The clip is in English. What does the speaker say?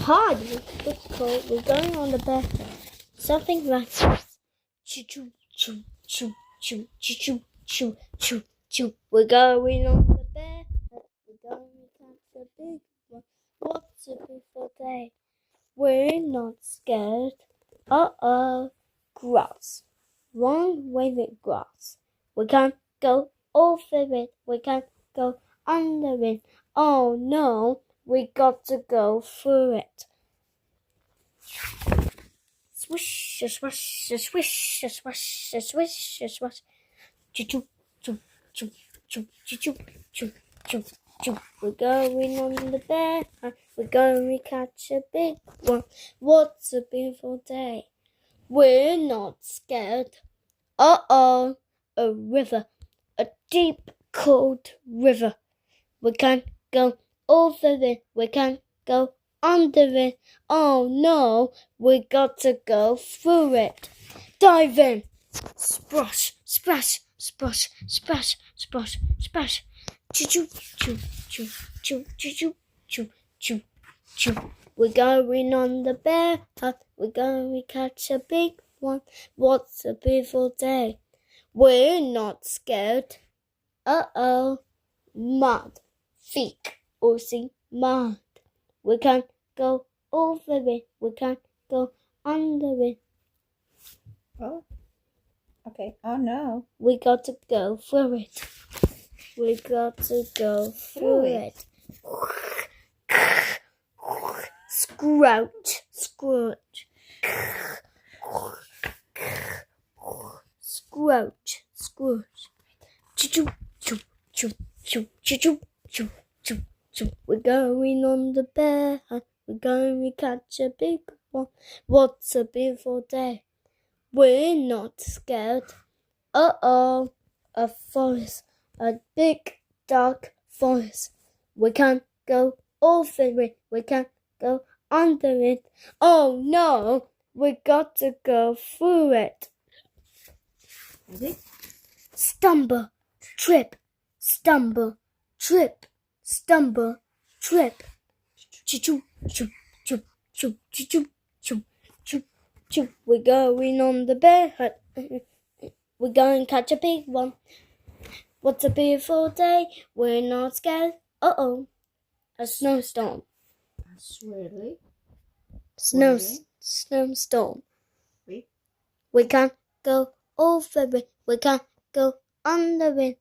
hard. It's cold. We're going on the bear. Something like this. Choo choo choo choo choo choo choo choo choo. We're going on the bear. We're going to catch a big one. What's a beautiful day? We're not scared. Grass. One waving grass. We can't go over it. We can't go under it. Oh no, we got to go through it. Swish, swish, swish, swish, swish, swish. Choo choo choo choo choo choo choo choo choo. We're going on the bear hunt. We're going to catch a big one. What's a beautiful day? We're not scared. A river, a deep, cold river. We can't go over it. We can't go under it. Oh no, we got to go through it. Dive in. Splash, splash, splash, splash, splash, splash. Choo choo choo choo choo choo choo choo choo. We're going on the bear hunt. We're going to catch a big one. What's a beautiful day? We're not scared. Mud. Feet. Or see mud. We can't go over it. We can't go under it. Oh. Okay. Oh no. We got to go through it. We got to go through it. Scrouch. Scrouch. Scrouch. Scrouch. Choo choo choo choo choo choo choo choo choo. We're going on the bear hunt. We're going to catch a big one. What's a beautiful day? We're not scared. A forest. A big dark forest. We can't go over it. We can't go under it. Oh no, we got to go through it. Ready? Stumble, trip, stumble, trip, stumble, trip. Choo choo choo choo choo choo choo choo choo. We're going on the bear hunt. We're going to catch a big one. What's a beautiful day? We're not scared. A snowstorm. That's really. Snowstorm. Wait. We can't go over it. We can't go under it.